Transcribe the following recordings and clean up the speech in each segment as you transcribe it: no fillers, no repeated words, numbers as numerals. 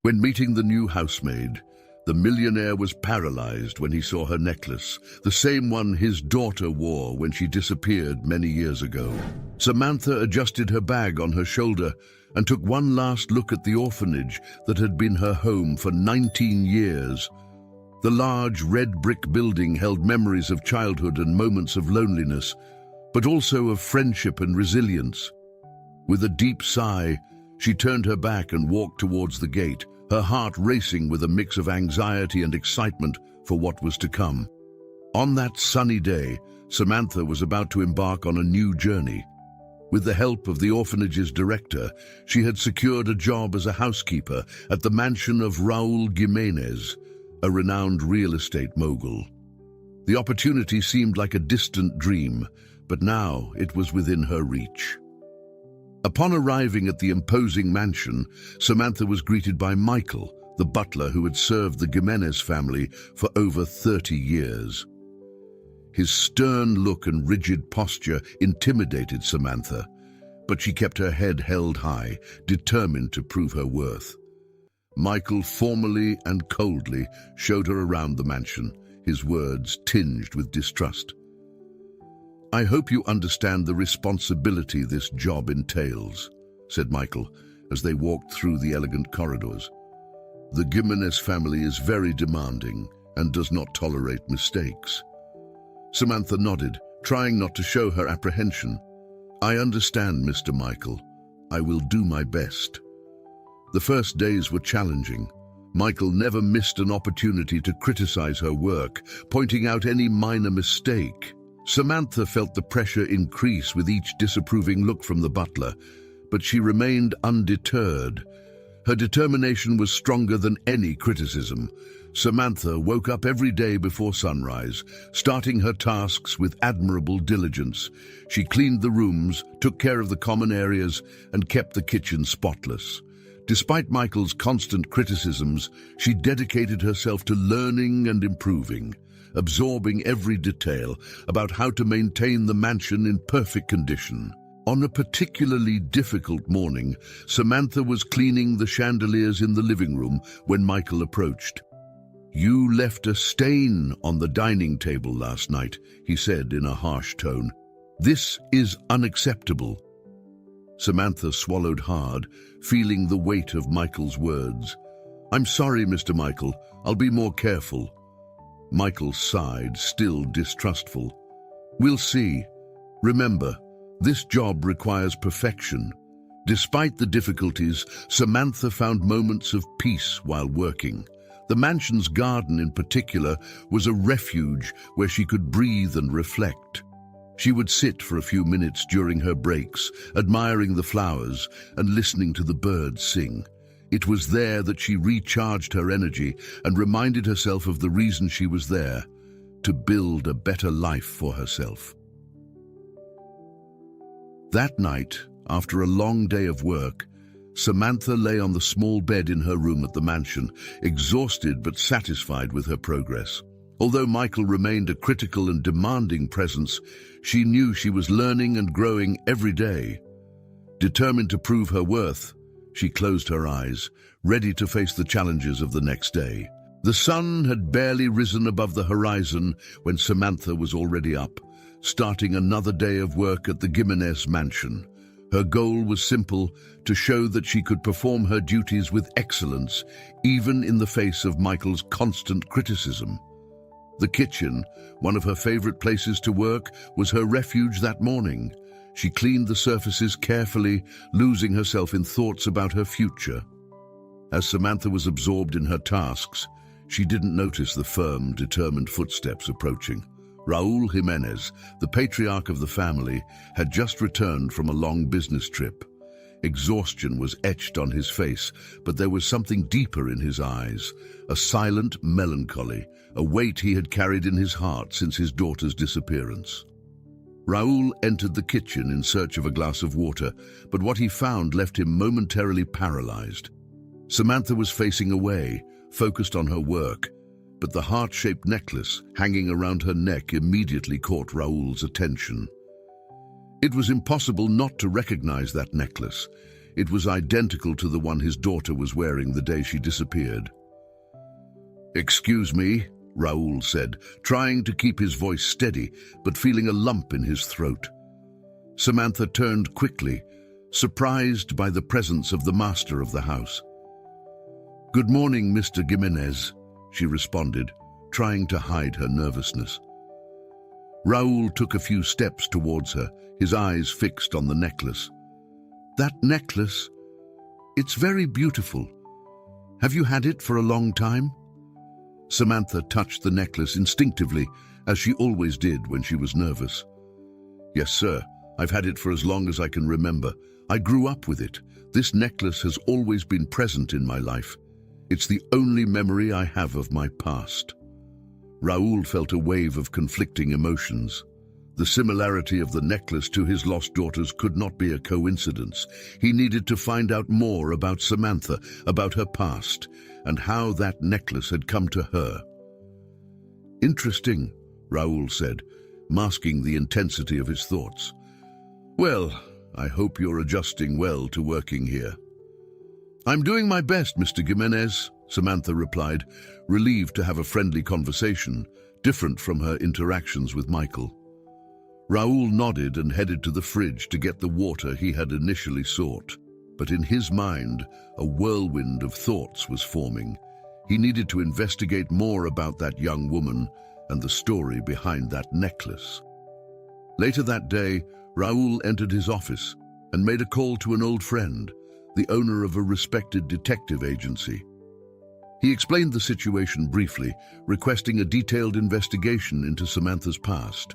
When meeting the new housemaid, the millionaire was paralyzed when he saw her necklace, the same one his daughter wore when she disappeared many years ago. Samantha adjusted her bag on her shoulder and took one last look at the orphanage that had been her home for 19 years. The large red brick building held memories of childhood and moments of loneliness, but also of friendship and resilience. With a deep sigh, she turned her back and walked towards the gate, her heart racing with a mix of anxiety and excitement for what was to come. On that sunny day, Samantha was about to embark on a new journey. With the help of the orphanage's director, she had secured a job as a housekeeper at the mansion of Raúl Jiménez, a renowned real estate mogul. The opportunity seemed like a distant dream, but now it was within her reach. Upon arriving at the imposing mansion, Samantha was greeted by Michael, the butler who had served the Jiménez family for over 30 years. His stern look and rigid posture intimidated Samantha, but she kept her head held high, determined to prove her worth. Michael formally and coldly showed her around the mansion, his words tinged with distrust. "I hope you understand the responsibility this job entails," said Michael as they walked through the elegant corridors. "The Jiménez family is very demanding and does not tolerate mistakes." Samantha nodded, trying not to show her apprehension. "I understand, Mr. Michael. I will do my best." The first days were challenging. Michael never missed an opportunity to criticize her work, pointing out any minor mistake. Samantha felt the pressure increase with each disapproving look from the butler, but she remained undeterred. Her determination was stronger than any criticism. Samantha woke up every day before sunrise, starting her tasks with admirable diligence. She cleaned the rooms, took care of the common areas, and kept the kitchen spotless. Despite Michael's constant criticisms, she dedicated herself to learning and improving, absorbing every detail about how to maintain the mansion in perfect condition. On a particularly difficult morning, Samantha was cleaning the chandeliers in the living room when Michael approached. "You left a stain on the dining table last night," he said in a harsh tone. "This is unacceptable." Samantha swallowed hard, feeling the weight of Michael's words. "I'm sorry, Mr. Michael. I'll be more careful." Michael sighed, still distrustful. "We'll see. Remember, this job requires perfection." Despite the difficulties, Samantha found moments of peace while working. The mansion's garden in particular was a refuge where she could breathe and reflect. She would sit for a few minutes during her breaks, admiring the flowers and listening to the birds sing. It was there that she recharged her energy and reminded herself of the reason she was there, to build a better life for herself. That night, after a long day of work, Samantha lay on the small bed in her room at the mansion, exhausted but satisfied with her progress. Although Michael remained a critical and demanding presence, she knew she was learning and growing every day. Determined to prove her worth, she closed her eyes, ready to face the challenges of the next day. The sun had barely risen above the horizon when Samantha was already up, starting another day of work at the Jiménez mansion. Her goal was simple: to show that she could perform her duties with excellence, even in the face of Michael's constant criticism. The kitchen, one of her favorite places to work, was her refuge that morning. She cleaned the surfaces carefully, losing herself in thoughts about her future. As Samantha was absorbed in her tasks, she didn't notice the firm, determined footsteps approaching. Raúl Jiménez, the patriarch of the family, had just returned from a long business trip. Exhaustion was etched on his face, but there was something deeper in his eyes, a silent melancholy, a weight he had carried in his heart since his daughter's disappearance. Raúl entered the kitchen in search of a glass of water, but what he found left him momentarily paralyzed. Samantha was facing away, focused on her work, but the heart-shaped necklace hanging around her neck immediately caught Raúl's attention. It was impossible not to recognize that necklace. It was identical to the one his daughter was wearing the day she disappeared. "Excuse me," Raoul said, trying to keep his voice steady, but feeling a lump in his throat. Samantha turned quickly, surprised by the presence of the master of the house. "Good morning, Mr. Jimenez," she responded, trying to hide her nervousness. Raoul took a few steps towards her, his eyes fixed on the necklace. "That necklace? It's very beautiful. Have you had it for a long time?" Samantha touched the necklace instinctively, as she always did when she was nervous. "Yes, sir. I've had it for as long as I can remember. I grew up with it. This necklace has always been present in my life. It's the only memory I have of my past." Raoul felt a wave of conflicting emotions. The similarity of the necklace to his lost daughters could not be a coincidence. He needed to find out more about Samantha, about her past, and how that necklace had come to her. "Interesting," Raoul said, masking the intensity of his thoughts. "Well, I hope you're adjusting well to working here." "I'm doing my best, Mr. Jimenez," Samantha replied, relieved to have a friendly conversation, different from her interactions with Michael. Raoul nodded and headed to the fridge to get the water he had initially sought. But in his mind, a whirlwind of thoughts was forming. He needed to investigate more about that young woman and the story behind that necklace. Later that day, Raoul entered his office and made a call to an old friend, the owner of a respected detective agency. He explained the situation briefly, requesting a detailed investigation into Samantha's past.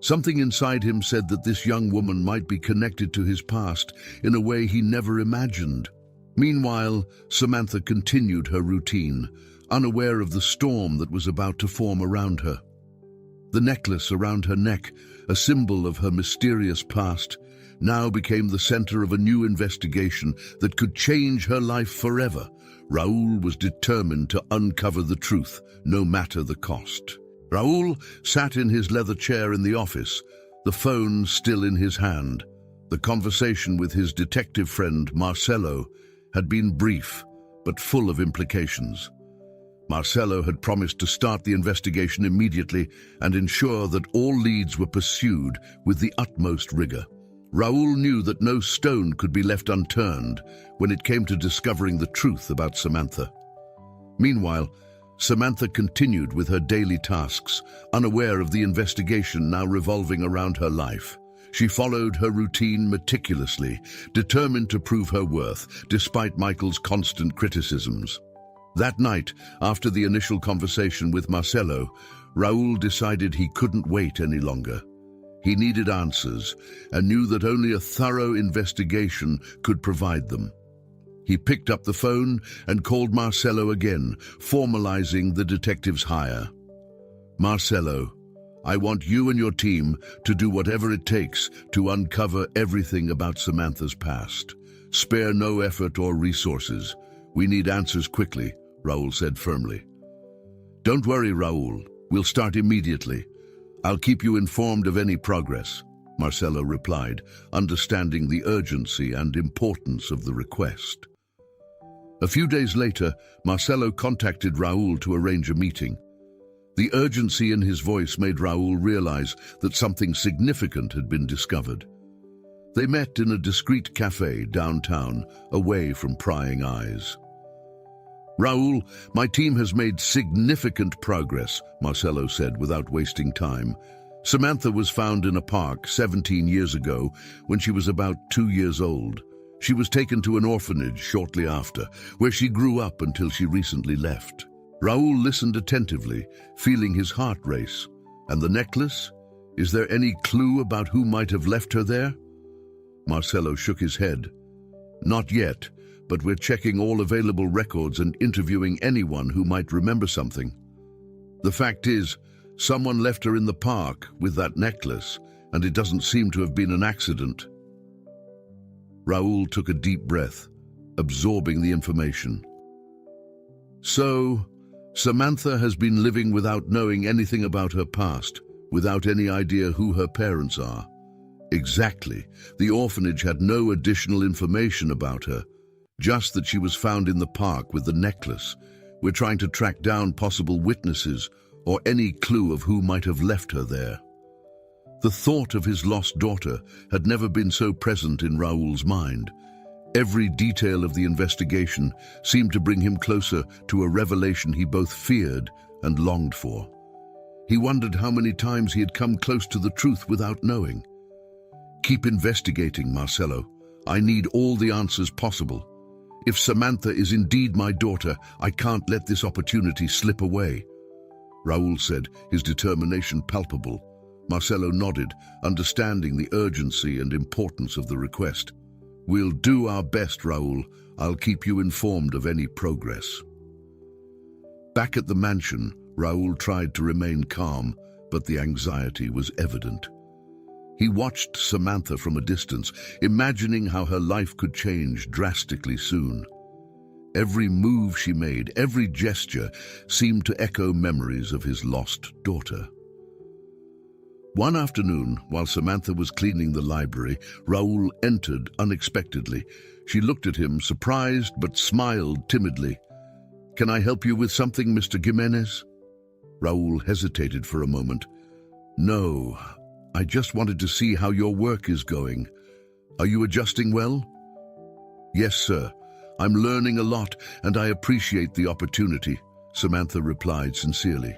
Something inside him said that this young woman might be connected to his past in a way he never imagined. Meanwhile, Samantha continued her routine, unaware of the storm that was about to form around her. The necklace around her neck, a symbol of her mysterious past, now became the center of a new investigation that could change her life forever. Raoul was determined to uncover the truth, no matter the cost. Raoul sat in his leather chair in the office, the phone still in his hand. The conversation with his detective friend, Marcelo, had been brief, but full of implications. Marcelo had promised to start the investigation immediately and ensure that all leads were pursued with the utmost rigor. Raoul knew that no stone could be left unturned when it came to discovering the truth about Samantha. Meanwhile, Samantha continued with her daily tasks, unaware of the investigation now revolving around her life. She followed her routine meticulously, determined to prove her worth, despite Michael's constant criticisms. That night, after the initial conversation with Marcelo, Raoul decided he couldn't wait any longer. He needed answers and knew that only a thorough investigation could provide them. He picked up the phone and called Marcelo again, formalizing the detective's hire. "Marcelo, I want you and your team to do whatever it takes to uncover everything about Samantha's past. Spare no effort or resources. We need answers quickly," Raoul said firmly. "Don't worry, Raoul. We'll start immediately. I'll keep you informed of any progress," Marcelo replied, understanding the urgency and importance of the request. A few days later, Marcelo contacted Raoul to arrange a meeting. The urgency in his voice made Raoul realize that something significant had been discovered. They met in a discreet cafe downtown, away from prying eyes. "Raoul, my team has made significant progress," Marcelo said without wasting time. "Samantha was found in a park 17 years ago when she was about 2 years old. She was taken to an orphanage shortly after, where she grew up until she recently left." Raoul listened attentively, feeling his heart race. "And the necklace? Is there any clue about who might have left her there?" Marcelo shook his head. "Not yet, but we're checking all available records and interviewing anyone who might remember something. The fact is, someone left her in the park with that necklace, and it doesn't seem to have been an accident." Raoul took a deep breath, absorbing the information. "So, Samantha has been living without knowing anything about her past, without any idea who her parents are. Exactly. The orphanage had no additional information about her, just that she was found in the park with the necklace. We're trying to track down possible witnesses or any clue of who might have left her there. The thought of his lost daughter had never been so present in Raoul's mind. Every detail of the investigation seemed to bring him closer to a revelation he both feared and longed for. He wondered how many times he had come close to the truth without knowing. Keep investigating, Marcelo. I need all the answers possible. If Samantha is indeed my daughter, I can't let this opportunity slip away. Raoul said, his determination palpable. Marcelo nodded, understanding the urgency and importance of the request. We'll do our best, Raoul. I'll keep you informed of any progress. Back at the mansion, Raoul tried to remain calm, but the anxiety was evident. He watched Samantha from a distance, imagining how her life could change drastically soon. Every move she made, every gesture, seemed to echo memories of his lost daughter. One afternoon, while Samantha was cleaning the library, Raoul entered unexpectedly. She looked at him, surprised, but smiled timidly. "Can I help you with something, Mr. Jimenez?" Raoul hesitated for a moment. "No, I just wanted to see how your work is going. Are you adjusting well?" "Yes, sir. I'm learning a lot, and I appreciate the opportunity," Samantha replied sincerely.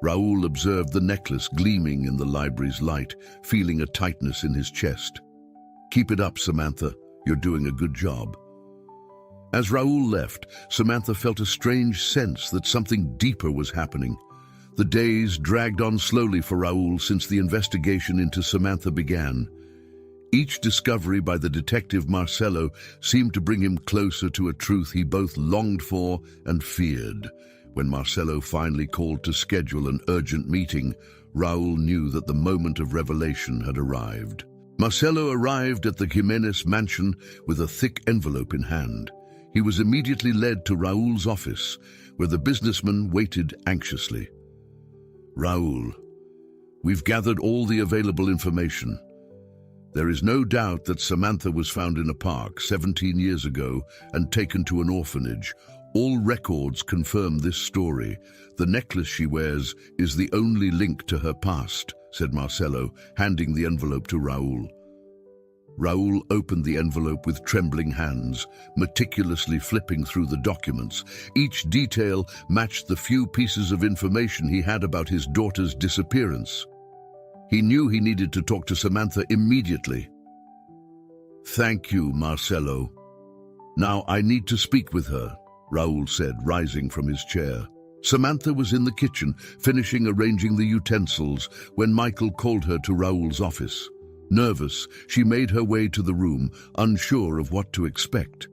Raoul observed the necklace gleaming in the library's light, feeling a tightness in his chest. "Keep it up, Samantha. You're doing a good job." As Raoul left, Samantha felt a strange sense that something deeper was happening. The days dragged on slowly for Raoul since the investigation into Samantha began. Each discovery by the detective Marcelo seemed to bring him closer to a truth he both longed for and feared. When Marcelo finally called to schedule an urgent meeting, Raoul knew that the moment of revelation had arrived. Marcelo arrived at the Jimenez mansion with a thick envelope in hand. He was immediately led to Raoul's office, where the businessman waited anxiously. "Raoul, we've gathered all the available information. There is no doubt that Samantha was found in a park 17 years ago and taken to an orphanage. All records confirm this story. The necklace she wears is the only link to her past," said Marcelo, handing the envelope to Raoul. Raoul opened the envelope with trembling hands, meticulously flipping through the documents. Each detail matched the few pieces of information he had about his daughter's disappearance. He knew he needed to talk to Samantha immediately. "Thank you, Marcelo. Now I need to speak with her," Raoul said, rising from his chair. Samantha was in the kitchen, finishing arranging the utensils, when Michael called her to Raoul's office. Nervous, she made her way to the room, unsure of what to expect.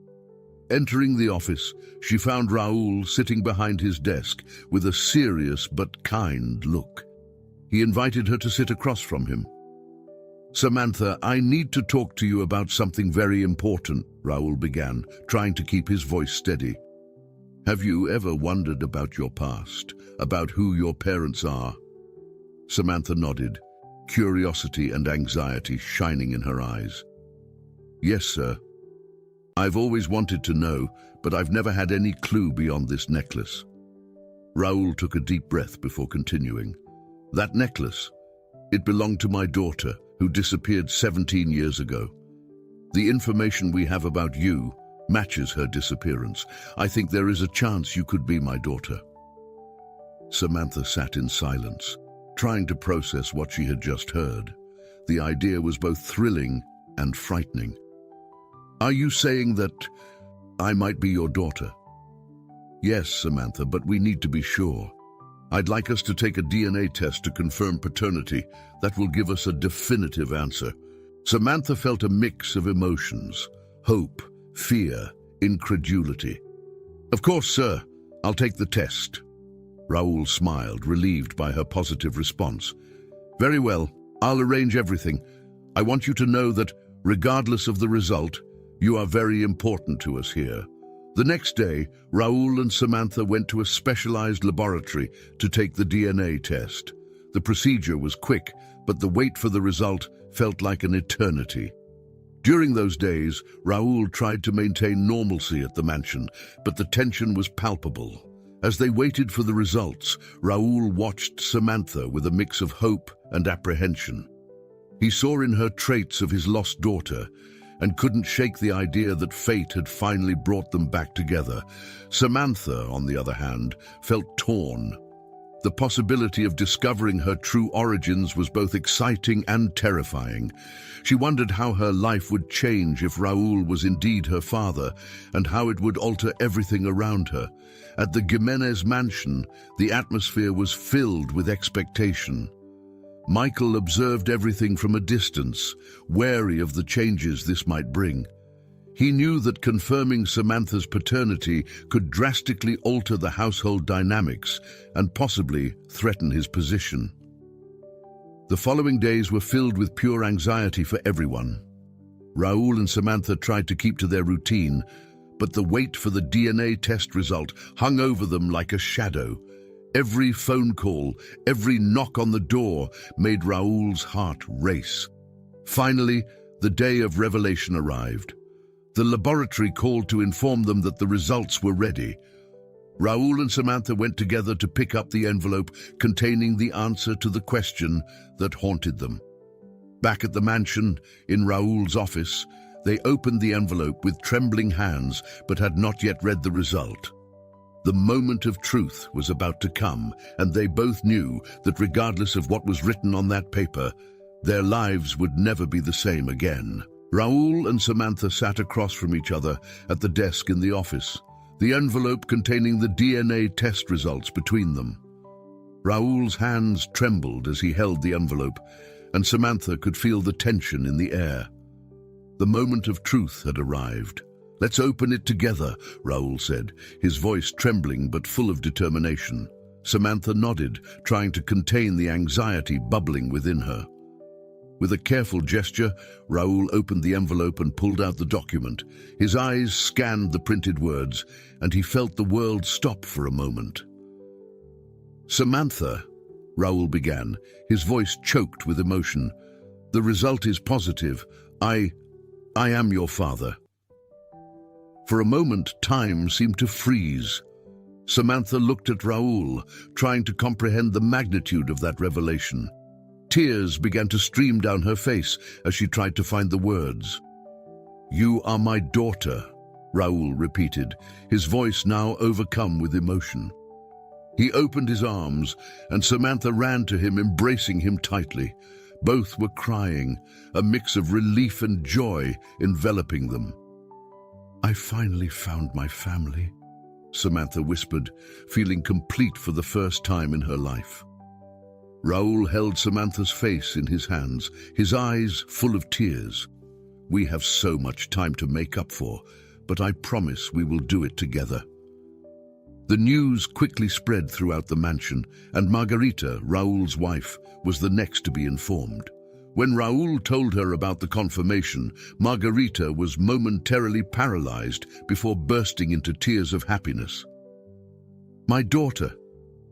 Entering the office, she found Raoul sitting behind his desk with a serious but kind look. He invited her to sit across from him. "Samantha, I need to talk to you about something very important," Raoul began, trying to keep his voice steady. "Have you ever wondered about your past, about who your parents are?" Samantha nodded, curiosity and anxiety shining in her eyes. "Yes, sir. I've always wanted to know, but I've never had any clue beyond this necklace." Raoul took a deep breath before continuing. "That necklace, it belonged to my daughter, who disappeared 17 years ago. The information we have about you matches her disappearance. I think there is a chance you could be my daughter." Samantha sat in silence, trying to process what she had just heard. The idea was both thrilling and frightening. "Are you saying that I might be your daughter?" "Yes, Samantha, but we need to be sure. I'd like us to take a DNA test to confirm paternity. That will give us a definitive answer." Samantha felt a mix of emotions: hope, fear, incredulity. "Of course, sir. I'll take the test." Raoul smiled, relieved by her positive response. "Very well. I'll arrange everything. I want you to know that, regardless of the result, you are very important to us here." The next day, Raoul and Samantha went to a specialized laboratory to take the DNA test. The procedure was quick, but the wait for the result felt like an eternity. During those days, Raoul tried to maintain normalcy at the mansion, but the tension was palpable. As they waited for the results, Raoul watched Samantha with a mix of hope and apprehension. He saw in her traits of his lost daughter and couldn't shake the idea that fate had finally brought them back together. Samantha, on the other hand, felt torn. The possibility of discovering her true origins was both exciting and terrifying. She wondered how her life would change if Raoul was indeed her father, and how it would alter everything around her. At the Jimenez mansion, the atmosphere was filled with expectation. Michael observed everything from a distance, wary of the changes this might bring. He knew that confirming Samantha's paternity could drastically alter the household dynamics and possibly threaten his position. The following days were filled with pure anxiety for everyone. Raoul and Samantha tried to keep to their routine, but the wait for the DNA test result hung over them like a shadow. Every phone call, every knock on the door made Raoul's heart race. Finally, the day of revelation arrived. The laboratory called to inform them that the results were ready. Raoul and Samantha went together to pick up the envelope containing the answer to the question that haunted them. Back at the mansion, in Raoul's office, they opened the envelope with trembling hands but had not yet read the result. The moment of truth was about to come, and they both knew that regardless of what was written on that paper, their lives would never be the same again. Raoul and Samantha sat across from each other at the desk in the office, the envelope containing the DNA test results between them. Raoul's hands trembled as he held the envelope, and Samantha could feel the tension in the air. The moment of truth had arrived. "Let's open it together," Raoul said, his voice trembling but full of determination. Samantha nodded, trying to contain the anxiety bubbling within her. With a careful gesture, Raoul opened the envelope and pulled out the document. His eyes scanned the printed words, and he felt the world stop for a moment. "Samantha," Raoul began, his voice choked with emotion. "The result is positive. I am your father." For a moment, time seemed to freeze. Samantha looked at Raoul, trying to comprehend the magnitude of that revelation. Tears began to stream down her face as she tried to find the words. "You are my daughter," Raoul repeated, his voice now overcome with emotion. He opened his arms, and Samantha ran to him, embracing him tightly. Both were crying, a mix of relief and joy enveloping them. "I finally found my family," Samantha whispered, feeling complete for the first time in her life. Raoul held Samantha's face in his hands, his eyes full of tears. "We have so much time to make up for, but I promise we will do it together." The news quickly spread throughout the mansion, and Margarita, Raoul's wife, was the next to be informed. When Raoul told her about the confirmation, Margarita was momentarily paralyzed before bursting into tears of happiness. "My daughter,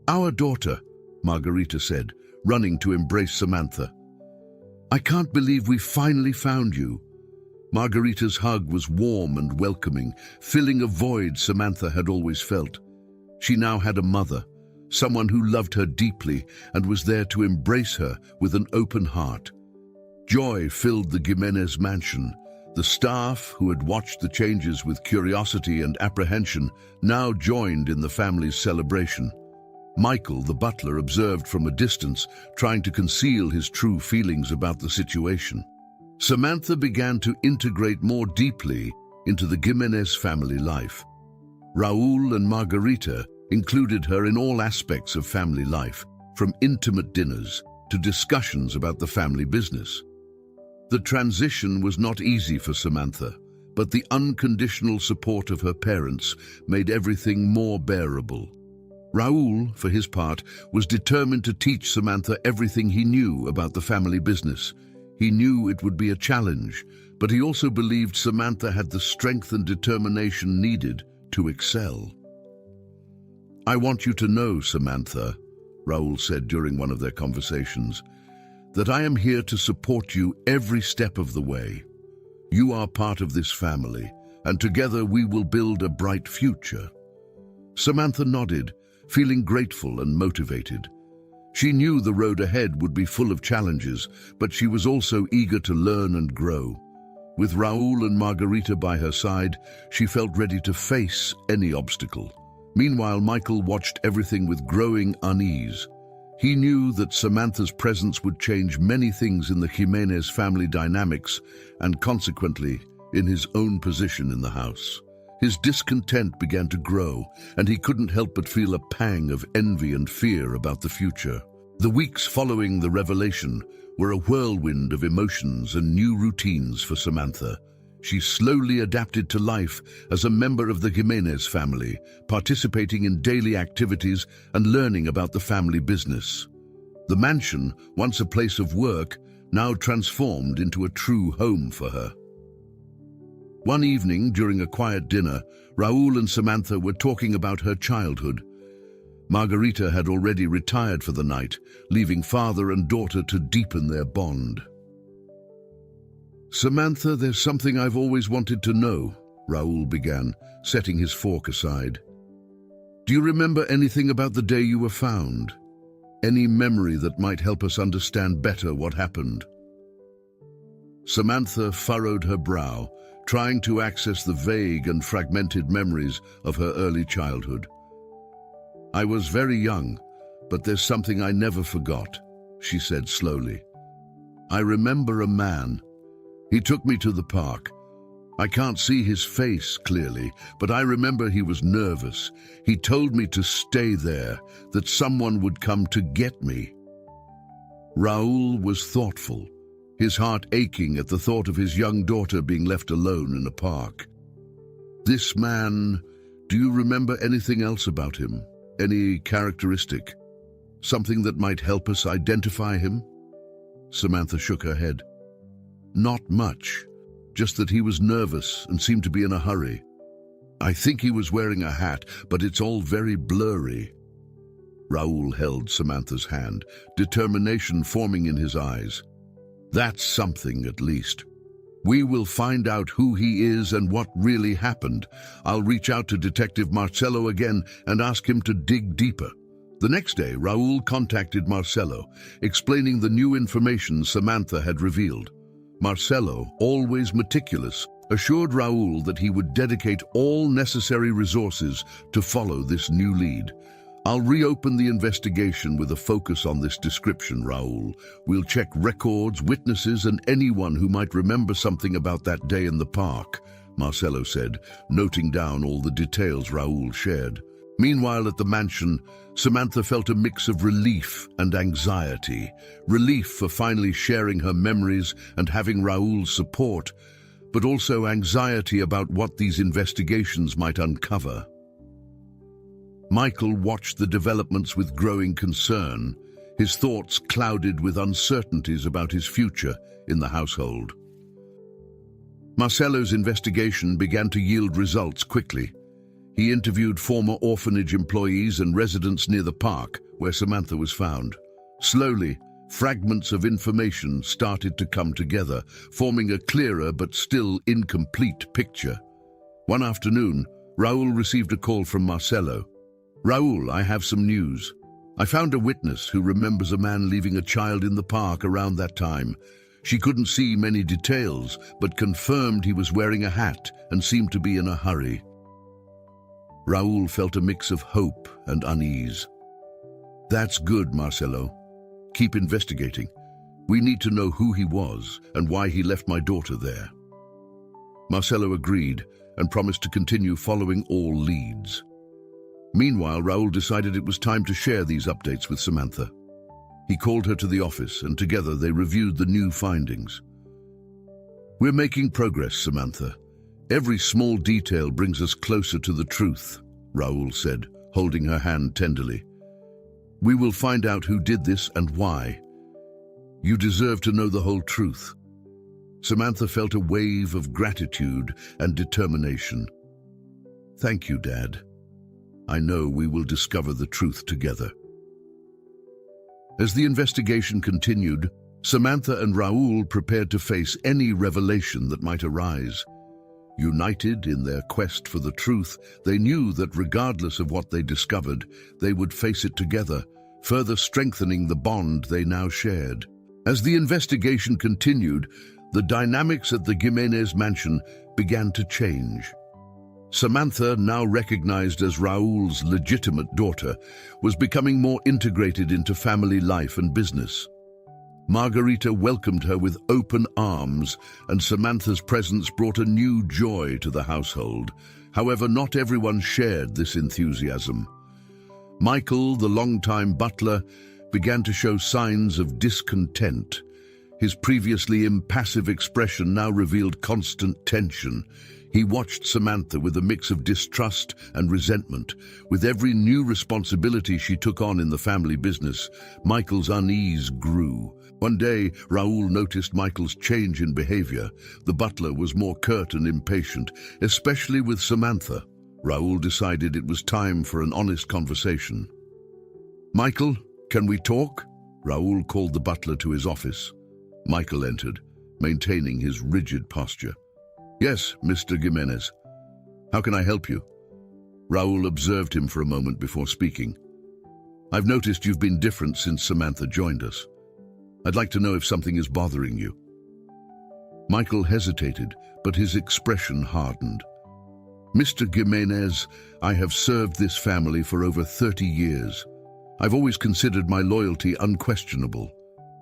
our daughter," Margarita said, running to embrace Samantha. "I can't believe we finally found you." Margarita's hug was warm and welcoming, filling a void Samantha had always felt. She now had a mother, someone who loved her deeply and was there to embrace her with an open heart. Joy filled the Jimenez mansion. The staff, who had watched the changes with curiosity and apprehension, now joined in the family's celebration. Michael, the butler, observed from a distance, trying to conceal his true feelings about the situation. Samantha began to integrate more deeply into the Jimenez family life. Raoul and Margarita included her in all aspects of family life, from intimate dinners to discussions about the family business. The transition was not easy for Samantha, but the unconditional support of her parents made everything more bearable. Raoul, for his part, was determined to teach Samantha everything he knew about the family business. He knew it would be a challenge, but he also believed Samantha had the strength and determination needed to excel. "I want you to know, Samantha," Raoul said during one of their conversations, that I am here to support you every step of the way. You are part of this family, and together we will build a bright future." Samantha nodded, feeling grateful and motivated. She knew the road ahead would be full of challenges, but she was also eager to learn and grow. With Raúl and Margarita by her side, she felt ready to face any obstacle. Meanwhile, Michael watched everything with growing unease. He knew that Samantha's presence would change many things in the Jimenez family dynamics and consequently in his own position in the house. His discontent began to grow, and he couldn't help but feel a pang of envy and fear about the future. The weeks following the revelation were a whirlwind of emotions and new routines for Samantha. She slowly adapted to life as a member of the Jimenez family, participating in daily activities and learning about the family business. The mansion, once a place of work, now transformed into a true home for her. One evening, during a quiet dinner, Raúl and Samantha were talking about her childhood. Margarita had already retired for the night, leaving father and daughter to deepen their bond. "Samantha, there's something I've always wanted to know," Raúl began, setting his fork aside. "Do you remember anything about the day you were found? Any memory that might help us understand better what happened?" Samantha furrowed her brow, trying to access the vague and fragmented memories of her early childhood. "I was very young, but there's something I never forgot," she said slowly. "I remember a man. He took me to the park. I can't see his face clearly, but I remember he was nervous. He told me to stay there, that someone would come to get me." Raúl was thoughtful, his heart aching at the thought of his young daughter being left alone in a park. "This man, do you remember anything else about him? Any characteristic? Something that might help us identify him?" Samantha shook her head. "Not much, just that he was nervous and seemed to be in a hurry. I think he was wearing a hat, but it's all very blurry." Raúl held Samantha's hand, determination forming in his eyes. "That's something, at least. We will find out who he is and what really happened. I'll reach out to Detective Marcelo again and ask him to dig deeper." The next day, Raúl contacted Marcelo, explaining the new information Samantha had revealed. Marcelo, always meticulous, assured Raúl that he would dedicate all necessary resources to follow this new lead. "I'll reopen the investigation with a focus on this description, Raúl. We'll check records, witnesses, and anyone who might remember something about that day in the park," Marcelo said, noting down all the details Raúl shared. Meanwhile, at the mansion, Samantha felt a mix of relief and anxiety. Relief for finally sharing her memories and having Raúl's support, but also anxiety about what these investigations might uncover. Michael watched the developments with growing concern, his thoughts clouded with uncertainties about his future in the household. Marcelo's investigation began to yield results quickly. He interviewed former orphanage employees and residents near the park where Samantha was found. Slowly, fragments of information started to come together, forming a clearer but still incomplete picture. One afternoon, Raúl received a call from Marcelo. "Raúl, I have some news. I found a witness who remembers a man leaving a child in the park around that time. She couldn't see many details, but confirmed he was wearing a hat and seemed to be in a hurry." Raúl felt a mix of hope and unease. "That's good, Marcelo. Keep investigating. We need to know who he was and why he left my daughter there." Marcelo agreed and promised to continue following all leads. Meanwhile, Raúl decided it was time to share these updates with Samantha. He called her to the office, and together they reviewed the new findings. "We're making progress, Samantha. Every small detail brings us closer to the truth," Raúl said, holding her hand tenderly. "We will find out who did this and why. You deserve to know the whole truth." Samantha felt a wave of gratitude and determination. "Thank you, Dad. I know we will discover the truth together." As the investigation continued, Samantha and Raoul prepared to face any revelation that might arise. United in their quest for the truth, they knew that regardless of what they discovered, they would face it together, further strengthening the bond they now shared. As the investigation continued, the dynamics at the Jimenez mansion began to change. Samantha, now recognized as Raoul's legitimate daughter, was becoming more integrated into family life and business. Margarita welcomed her with open arms, and Samantha's presence brought a new joy to the household. However, not everyone shared this enthusiasm. Michael, the longtime butler, began to show signs of discontent. His previously impassive expression now revealed constant tension. He watched Samantha with a mix of distrust and resentment. With every new responsibility she took on in the family business, Michael's unease grew. One day, Raoul noticed Michael's change in behavior. The butler was more curt and impatient, especially with Samantha. Raoul decided it was time for an honest conversation. "Michael, can we talk?" Raoul called the butler to his office. Michael entered, maintaining his rigid posture. "Yes, Mr. Jimenez. How can I help you?" Raoul observed him for a moment before speaking. "I've noticed you've been different since Samantha joined us. I'd like to know if something is bothering you." Michael hesitated, but his expression hardened. "Mr. Jimenez, I have served this family for over 30 years. I've always considered my loyalty unquestionable.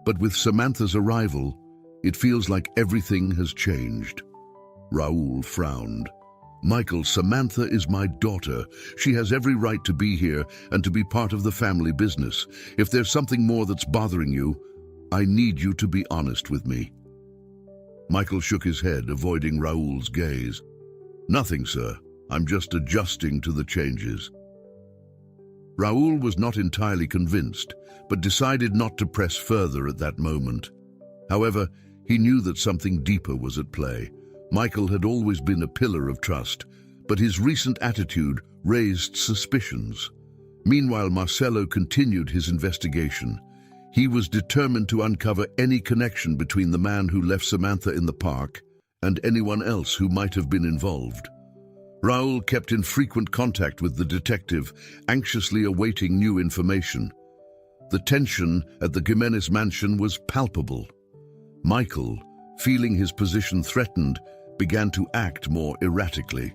But with Samantha's arrival, it feels like everything has changed." Raoul frowned. "Michael, Samantha is my daughter. She has every right to be here and to be part of the family business. If there's something more that's bothering you, I need you to be honest with me." Michael shook his head, avoiding Raoul's gaze. "Nothing, sir. I'm just adjusting to the changes." Raoul was not entirely convinced, but decided not to press further at that moment. However, he knew that something deeper was at play. Michael had always been a pillar of trust, but his recent attitude raised suspicions. Meanwhile, Marcelo continued his investigation. He was determined to uncover any connection between the man who left Samantha in the park and anyone else who might have been involved. Raoul kept in frequent contact with the detective, anxiously awaiting new information. The tension at the Jimenez mansion was palpable. Michael, feeling his position threatened, began to act more erratically.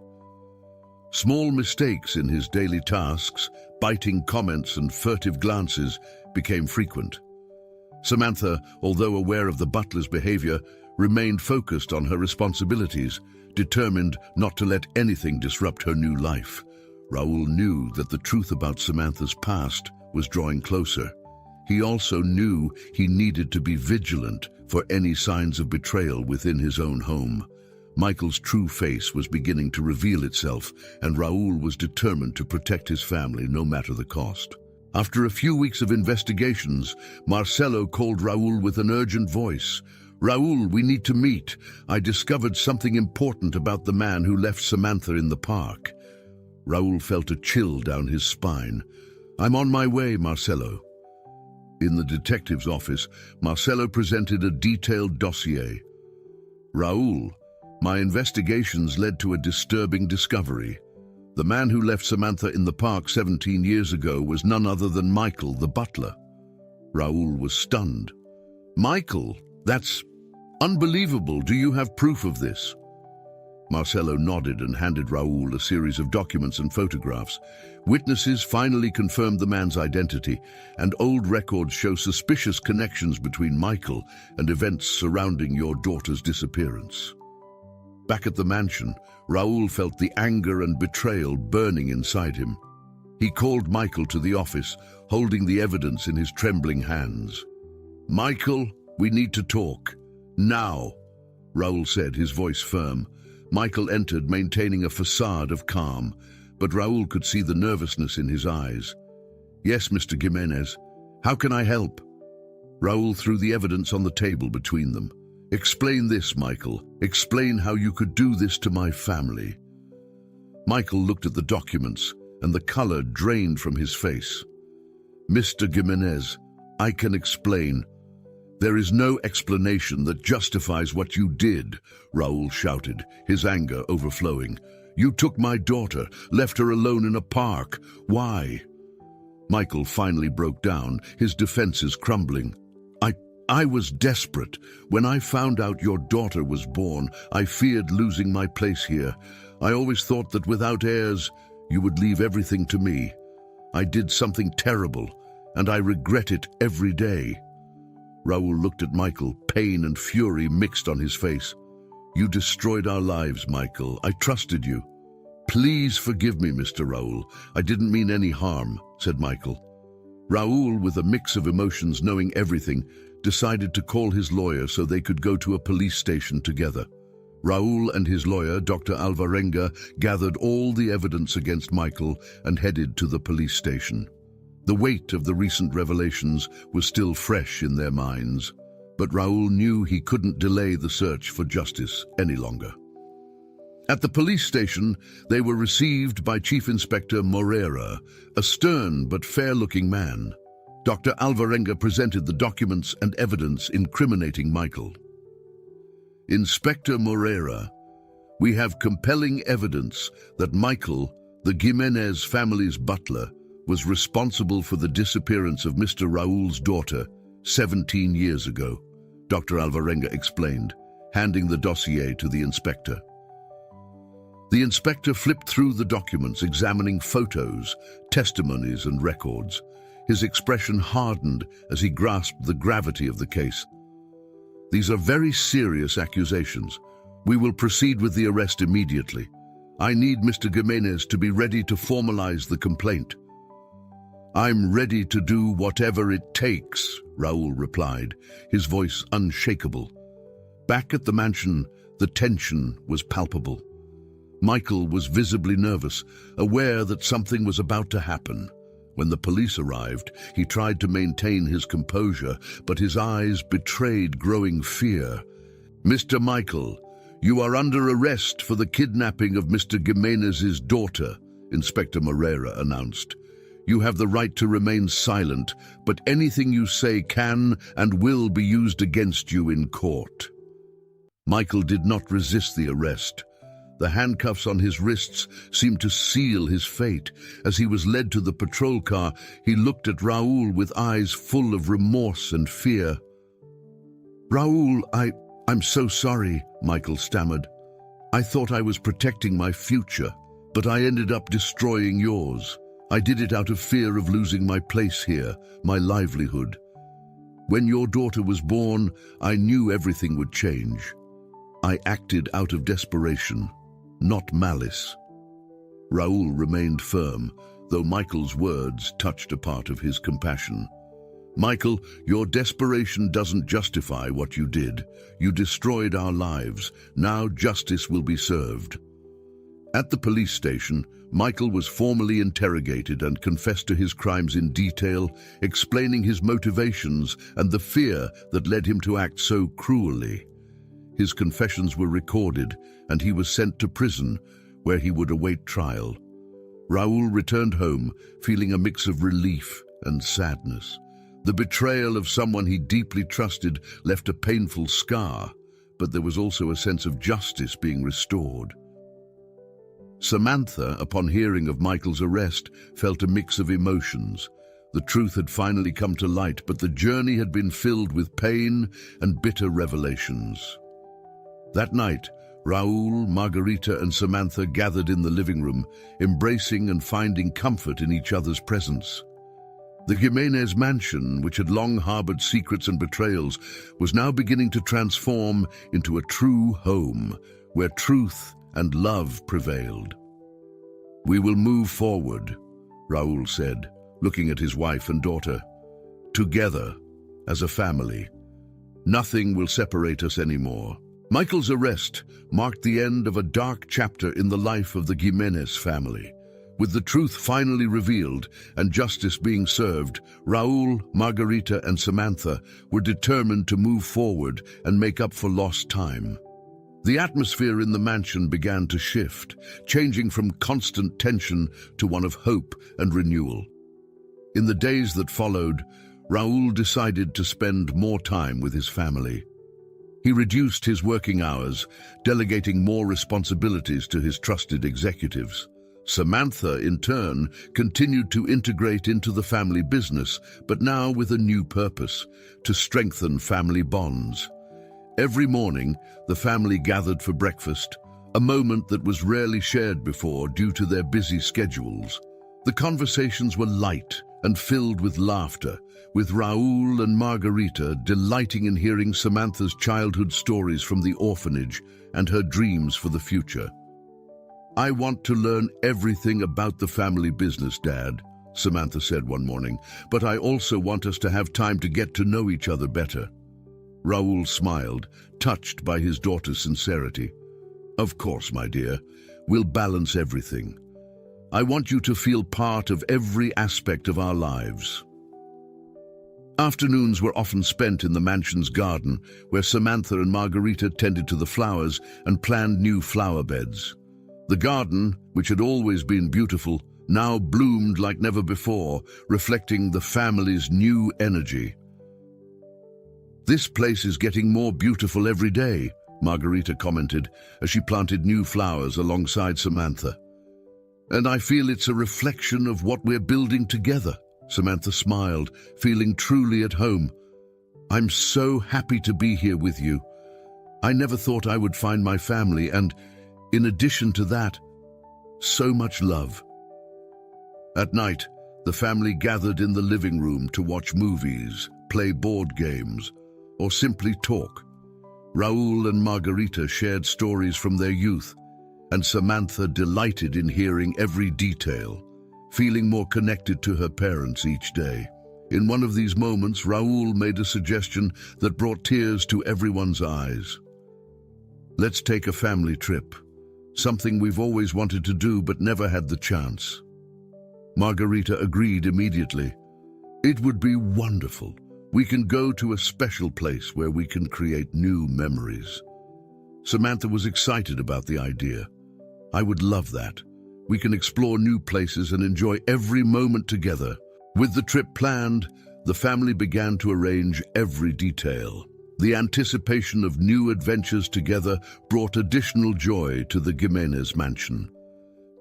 Small mistakes in his daily tasks, biting comments and furtive glances, became frequent. Samantha, although aware of the butler's behavior, remained focused on her responsibilities, determined not to let anything disrupt her new life. Raoul knew that the truth about Samantha's past was drawing closer. He also knew he needed to be vigilant for any signs of betrayal within his own home. Michael's true face was beginning to reveal itself, and Raoul was determined to protect his family no matter the cost. After a few weeks of investigations, Marcelo called Raoul with an urgent voice. "Raoul, we need to meet. I discovered something important about the man who left Samantha in the park." Raoul felt a chill down his spine. "I'm on my way, Marcelo." In the detective's office, Marcelo presented a detailed dossier. "Raoul, my investigations led to a disturbing discovery. The man who left Samantha in the park 17 years ago was none other than Michael, the butler." Raoul was stunned. "Michael? That's unbelievable. Do you have proof of this?" Marcelo nodded and handed Raoul a series of documents and photographs. Witnesses finally confirmed the man's identity, and old records show suspicious connections between Michael and events surrounding your daughter's disappearance. Back at the mansion, Raoul felt the anger and betrayal burning inside him. He called Michael to the office, holding the evidence in his trembling hands. "Michael, we need to talk. Now," Raoul said, his voice firm. Michael entered, maintaining a facade of calm, but Raoul could see the nervousness in his eyes. "Yes, Mr. Jimenez. How can I help?" Raoul threw the evidence on the table between them. "Explain this, Michael. Explain how you could do this to my family." Michael looked at the documents, and the color drained from his face. "Mr. Jimenez, I can explain. "There is no explanation that justifies what you did," Raoul shouted, his anger overflowing. "You took my daughter, left her alone in a park. Why?" Michael finally broke down, his defenses crumbling. I was desperate. When I found out your daughter was born, I feared losing my place here. I always thought that without heirs, you would leave everything to me. I did something terrible, and I regret it every day." Raoul looked at Michael, pain and fury mixed on his face. "You destroyed our lives, Michael. I trusted you." "Please forgive me, Mr. Raoul. I didn't mean any harm," said Michael. Raoul, with a mix of emotions knowing everything, decided to call his lawyer so they could go to a police station together. Raoul and his lawyer, Dr. Alvarenga, gathered all the evidence against Michael and headed to the police station. The weight of the recent revelations was still fresh in their minds, but Raoul knew he couldn't delay the search for justice any longer. At the police station, they were received by Chief Inspector Moreira, a stern but fair-looking man. Dr. Alvarenga presented the documents and evidence incriminating Michael. "Inspector Moreira, we have compelling evidence that Michael, the Jimenez family's butler, was responsible for the disappearance of Mr. Raoul's daughter 17 years ago," Dr. Alvarenga explained, handing the dossier to the inspector. The inspector flipped through the documents, examining photos, testimonies, and records. His expression hardened as he grasped the gravity of the case. "These are very serious accusations. We will proceed with the arrest immediately. I need Mr. Jimenez to be ready to formalize the complaint." "I'm ready to do whatever it takes," Raoul replied, his voice unshakable. Back at the mansion, the tension was palpable. Michael was visibly nervous, aware that something was about to happen. When the police arrived, he tried to maintain his composure, but his eyes betrayed growing fear. "Mr. Michael, you are under arrest for the kidnapping of Mr. Jimenez's daughter," Inspector Moreira announced. "You have the right to remain silent, but anything you say can and will be used against you in court." Michael did not resist the arrest. The handcuffs on his wrists seemed to seal his fate. As he was led to the patrol car, he looked at Raoul with eyes full of remorse and fear. "Raoul, I'm so sorry," Michael stammered. "I thought I was protecting my future, but I ended up destroying yours. I did it out of fear of losing my place here, my livelihood. When your daughter was born, I knew everything would change. I acted out of desperation, not malice." Raoul remained firm, though Michael's words touched a part of his compassion. "Michael, your desperation doesn't justify what you did. You destroyed our lives. Now justice will be served." At the police station, Michael was formally interrogated and confessed to his crimes in detail, explaining his motivations and the fear that led him to act so cruelly. His confessions were recorded, and he was sent to prison, where he would await trial. Raoul returned home, feeling a mix of relief and sadness. The betrayal of someone he deeply trusted left a painful scar, but there was also a sense of justice being restored. Samantha, upon hearing of Michael's arrest, felt a mix of emotions. The truth had finally come to light, but the journey had been filled with pain and bitter revelations. That night, Raoul, Margarita, and Samantha gathered in the living room, embracing and finding comfort in each other's presence. The Jimenez mansion, which had long harbored secrets and betrayals, was now beginning to transform into a true home, where truth and love prevailed. "We will move forward," Raoul said, looking at his wife and daughter. "Together, as a family. Nothing will separate us anymore." Michael's arrest marked the end of a dark chapter in the life of the Jimenez family. With the truth finally revealed and justice being served, Raoul, Margarita, and Samantha were determined to move forward and make up for lost time. The atmosphere in the mansion began to shift, changing from constant tension to one of hope and renewal. In the days that followed, Raoul decided to spend more time with his family. He reduced his working hours, delegating more responsibilities to his trusted executives. Samantha, in turn, continued to integrate into the family business, but now with a new purpose: to strengthen family bonds. Every morning, the family gathered for breakfast, a moment that was rarely shared before due to their busy schedules. The conversations were light and filled with laughter, with Raoul and Margarita delighting in hearing Samantha's childhood stories from the orphanage and her dreams for the future. "I want to learn everything about the family business, Dad," Samantha said one morning, "but I also want us to have time to get to know each other better." Raoul smiled, touched by his daughter's sincerity. "Of course, my dear. We'll balance everything. I want you to feel part of every aspect of our lives." Afternoons were often spent in the mansion's garden, where Samantha and Margarita tended to the flowers and planned new flower beds. The garden, which had always been beautiful, now bloomed like never before, reflecting the family's new energy. "This place is getting more beautiful every day," Margarita commented as she planted new flowers alongside Samantha. "And I feel it's a reflection of what we're building together." Samantha smiled, feeling truly at home. "I'm so happy to be here with you. I never thought I would find my family, and in addition to that, so much love." At night, the family gathered in the living room to watch movies, play board games, or simply talk. Raoul and Margarita shared stories from their youth, and Samantha delighted in hearing every detail, feeling more connected to her parents each day. In one of these moments, Raoul made a suggestion that brought tears to everyone's eyes. "Let's take a family trip, something we've always wanted to do but never had the chance." Margarita agreed immediately. "It would be wonderful. We can go to a special place where we can create new memories." Samantha was excited about the idea. "I would love that. We can explore new places and enjoy every moment together." With the trip planned, the family began to arrange every detail. The anticipation of new adventures together brought additional joy to the Jimenez mansion.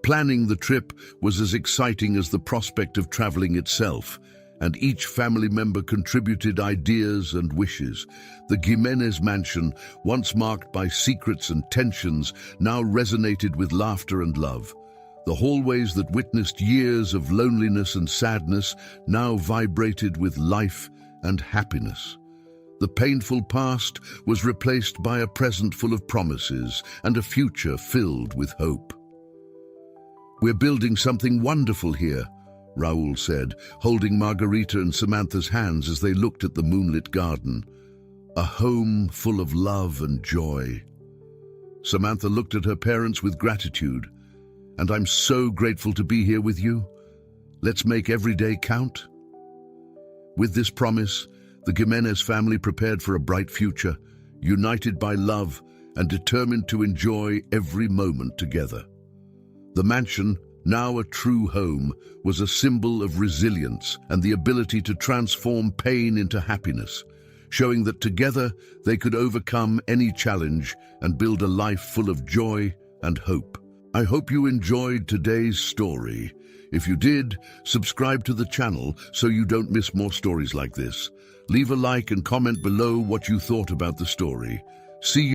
Planning the trip was as exciting as the prospect of traveling itself, and each family member contributed ideas and wishes. The Jimenez mansion, once marked by secrets and tensions, now resonated with laughter and love. The hallways that witnessed years of loneliness and sadness now vibrated with life and happiness. The painful past was replaced by a present full of promises and a future filled with hope. "We're building something wonderful here," Raoul said, holding Margarita and Samantha's hands as they looked at the moonlit garden. "A home full of love and joy." Samantha looked at her parents with gratitude. "And I'm so grateful to be here with you. Let's make every day count." With this promise, the Jimenez family prepared for a bright future, united by love and determined to enjoy every moment together. The mansion, now a true home, was a symbol of resilience and the ability to transform pain into happiness, showing that together they could overcome any challenge and build a life full of joy and hope. I hope you enjoyed today's story. If you did, subscribe to the channel so you don't miss more stories like this. Leave a like and comment below what you thought about the story. See you